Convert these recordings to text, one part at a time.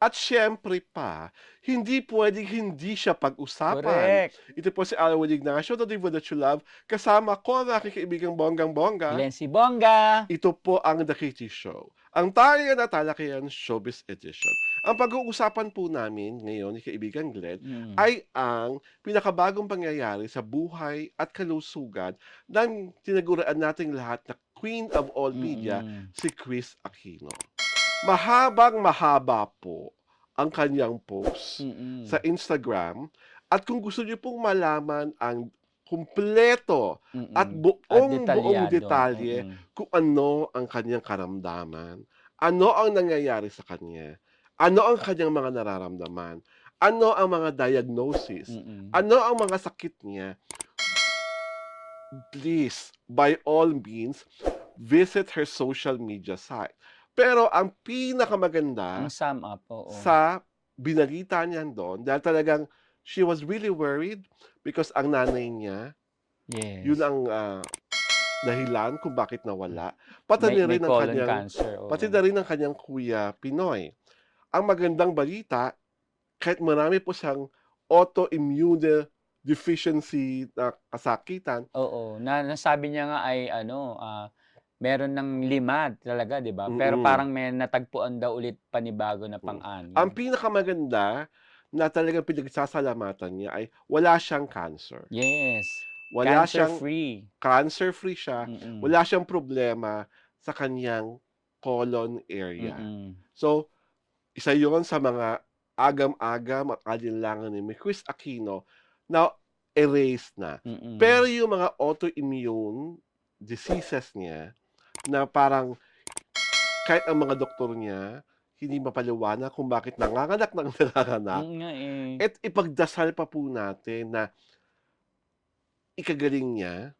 At siyempre pa, hindi puwedeng hindi siya pag-usapan. Correct. Ito po si Alwin Ignacio, The Diva That You Love, kasama ko ang aking kaibigang bonggang-bongga. Glenn si Bongga. Ito po ang The Katie Show, ang tarihan at talakayan showbiz edition. Ang pag-uusapan po namin ngayon ni kaibigan Glenn Mm, ay ang pinakabagong pangyayari sa buhay at kalusugan ng tinagurian nating lahat na Queen of All Media, mm, si Kris Aquino. Mahabang-mahaba po ang kanyang post sa mm, Instagram at kung gusto niyo pong malaman ang kumpleto at at buong-buong detalyado, detalye kung ano ang kanyang karamdaman, ano ang nangyayari sa kanya, ano ang kanyang mga nararamdaman, ano ang mga diagnosis, mm. ano ang mga sakit niya, please, by all means, visit her social media site. Pero ang Ang pinakamaganda sum up, oo. sa binalita niyan doon dahil talagang she was really worried because ang nanay niya, yun Yes. ang, dahilan kung bakit Hmm. nawala, pati May na may rin ang colon kanyang cancer, pati oo. na rin ang kanyang kuya Pinoy. Ang magandang balita, kahit marami po siyang autoimmune deficiency na kasakitan. Oo, nasabi niya nga ay ano, meron ng 5 talaga, 'di ba? Pero Mm. parang may natagpuan daw ulit panibago na Mm. Ang pang-anim. pinakamaganda na talagang pinagsasalamatan niya ay wala siyang cancer. Yes, Wala siyang cancer-free. cancer-free siya, Mm, wala siyang problema sa kaniyang colon area. mm, So, isa 'yon sa mga agam-agam at alinlangan ni Kris Aquino na erase na. mm, Pero yung mga autoimmune diseases niya na parang kahit ang mga doktor niya hindi mapaliwanag kung bakit nanganganak ng nanganganak, nga, eh. at ipagdasal pa po natin na ikagaling niya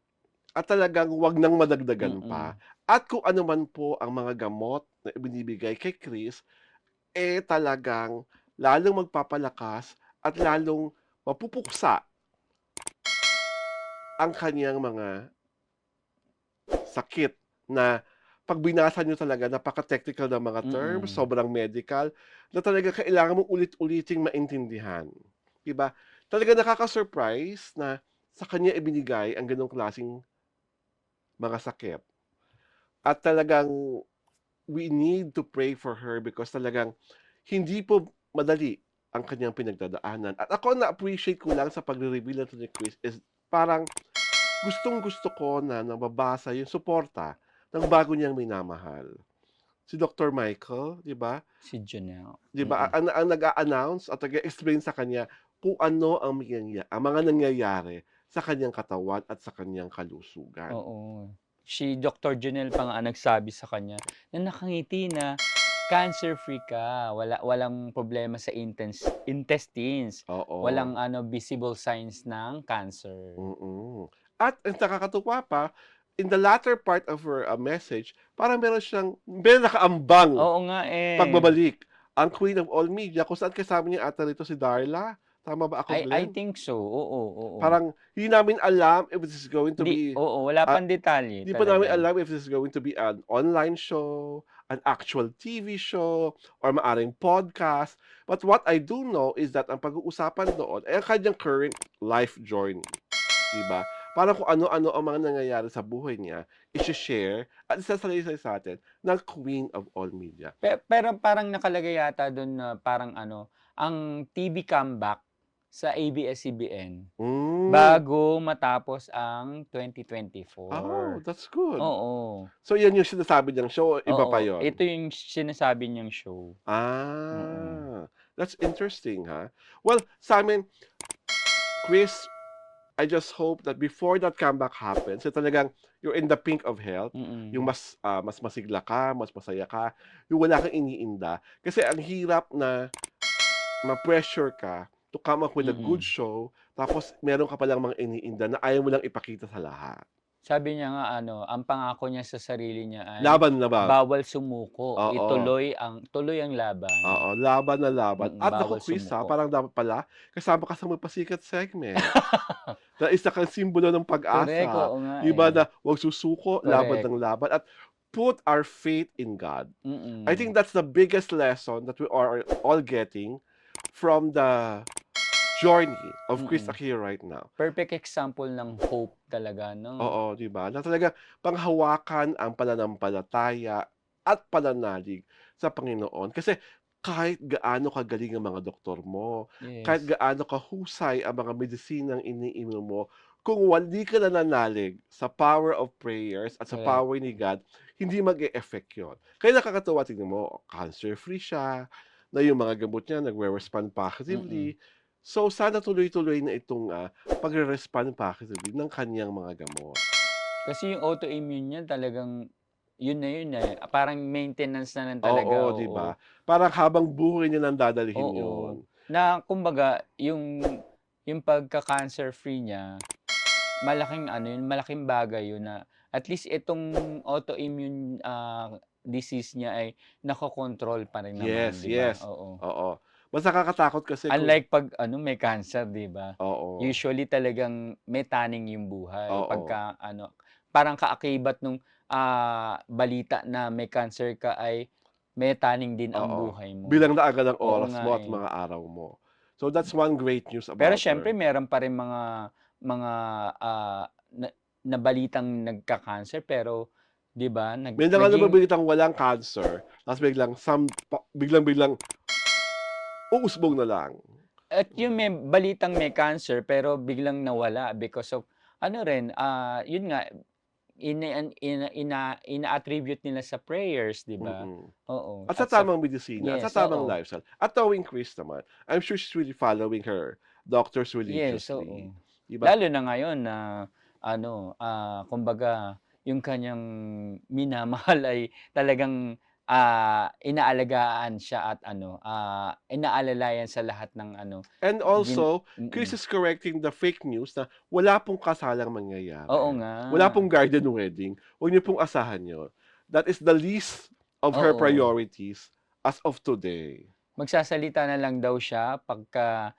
at talagang 'wag nang madagdagan pa Mm, at kung ano man po ang mga gamot na ibinibigay kay Chris, talagang lalong magpapalakas at lalong mapupuksa ang kaniyang mga sakit na 'pag binasa niyo talaga napaka-technical ng mga terms, mm. sobrang medical, na talagang kailangan mong ulit-uliting maintindihan, 'di ba? Talagang nakaka-surprise na sa kanya ibinigay ang gano'ng klaseng mga sakit at talagang we need to pray for her because talagang hindi po madali ang kanyang pinagdadaanan. At ako na-appreciate ko lang sa pagre-reveal nito ni Chris is parang gustong-gusto ko na nababasa yung suporta ng bago niyang minamahal. Si Dr. Michael, 'di ba? Si Janelle, 'Di ba, ang nag-a-announce at nag-e-explain sa kanya kung ano ang mga nangyayari sa kanyang katawan at sa kanyang kalusugan. oo. Si Doctor Janelle pa nga ang nagsabi sa kanya na nakangiti na cancer-free ka, walang problema sa intestines, Oo. walang ano, visible signs ng cancer. At ang nakakatuwa pa, in the latter part of her, message, parang meron nakaambang Oo nga, eh. pagbabalik, ang Queen of All Media kung saan kasama niya ata rito si Darla, tama ba ako, I Glenn? think so, oo, oo. Parang hindi namin alam if this is going to Hindi, be, oo, wala ah, pang detalye hindi pa namin talaga. alam if this is going to be an online show, an actual TV show, or maaring podcast. But what I do know is that ang pag-uusapan doon ay ang kanyang current life journey. 'Di ba? Parang kung ano-ano ang mga nangyayari sa buhay niya, ishe-share at isasalaysay sa'tin ng Queen of All Media. Pero parang nakalagay yata dun na parang ano, ang TV comeback sa ABS-CBN Hmm, bago matapos ang 2024. that's good. Oo, So 'yan yung sinasabi niyang show o iba oo. pa yon? Ito yung sinasabi niyang show. Oo. Ah, that's interesting, ha? Well, sa'min, Chris, I just hope that before that comeback happens, talagang you're in the pink of health, yung Mm, mas masigla ka, mas masaya ka, yung wala kang iniinda. Kasi ang hirap na ma-pressure ka to come up with a good mm. show, tapos meron ka palang mga iniinda na ayaw mo lang ipakita sa lahat. Sabi niya nga ano, ang pangako niya sa sarili niya ay Laban na ba? bawal sumuko, Oo, tuloy ang laban. oo, laban na laban. At naku, Bawal Chris, ha, sumuko. parang dapat pala kasama ka sa Magpasikat segment. Na isa kang simbolo ng Correct, pag-asa, oo nga, 'di ba, eh. na 'wag susuko, laban Correct. ng laban at put our faith in God. I think Mm. that's the biggest lesson that we are all getting from the journey of Chris Mm. Aquino right now. Perfect example ng hope talaga, 'no? Oo, 'di ba? Na talagang panghawakan ang pananampalataya at pananalig sa Panginoon. Kasi kahit gaano kagaling ang mga doktor mo, kahit Yes. gaano kahusay ang mga medisinang iniinom mo, kung hindi ka nananalig sa power of prayers at sa Correct. power ni God, hindi mag-e-effect 'yon. Kaya nakakatuwa, tingnan mo, cancer-free siya, na yung mga gamot niya nagre-respond Mm. positively. So, sana tuloy-tuloy na itong, pagre-respond positively ng kaniyang mga gamot. Kasi yung autoimmune niya talagang yun na yun, parang maintenance na lang talaga, Oo, 'di oo. ba? Parang habang buhay niya ng dadalhin Oo, 'yon. na kumbaga yung pagka-cancer free niya, malaking ano yun, malaking bagay yun na at least itong autoimmune, disease niya ay nakokontrol pa rin naman, Yes, 'di ba? yes. Oo. Oo. Mas nakakatakot kasi kung Unlike 'pag ano, may cancer, 'di ba? oo, Usually talagang may taning yung buhay oo, pagka ano, parang kaakibat nung, balita na may cancer ka ay may taning din ang oo. buhay mo. Bilang na agad ang Oo oras nga, mo at eh. mga araw mo. So, that's one great news Pero about siyempre her. meron pa rin mga, na na balitang nagka-cancer pero 'di ba May mga naging nababalitang walang cancer, tapos biglang biglang-biglang uusbong na lang. at yung may balitang may cancer pero biglang nawala because of ano rin, yun nga ina-attribute nila sa prayers, 'di ba? Mm. Oo, At sa at sa tamang medisina at sa yes, tamang oo. lifestyle. At knowing Chris naman, I'm sure she's really following her doctors Yes, religiously, oo. 'di ba? Lalo na ngayon na ano, kumbaga yung kanyang minamahal ay talagang, inaalagaan siya at ano, inaalalayan sa lahat ng ano, And also, Chris mm. is correcting the fake news na wala pong kasalang Oo mangyayari. nga, Wala pong garden wedding, huwag niyo pong asahan 'yun. That is the least of her oo. priorities as of today. Magsasalita na lang daw siya pagka,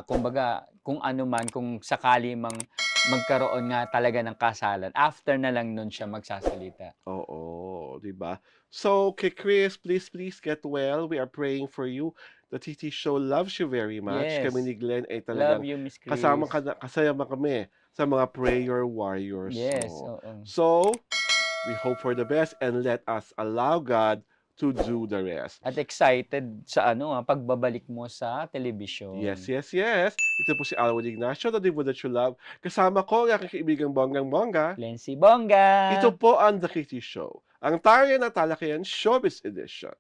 kumbaga kung ano man, kung sakali mang magkaroon nga talaga ng kasalan, after na lang nun siya magsasalita. Oo, 'di ba? So, kay Chris, please, please get well. We are praying for you. The TT Show loves you very much. Kami Yes, ni Glenn ay love talagang you Miss kasama ka Chris. na kasama kami sa mga prayer warriors Yes, mo. oo. So, we hope for the best and let us allow God to do the rest. At excited sa ano, pagbabalik mo sa Yes, telebisyon. yes, yes. Ito po si Alwin Ignacio, the Divo that you love. Kasama ko ang aking kaibigang bonggang-bongga. Lency Bongga! Ito po ang The Kitty Show, ang Tarya na Talakayan Showbiz Edition.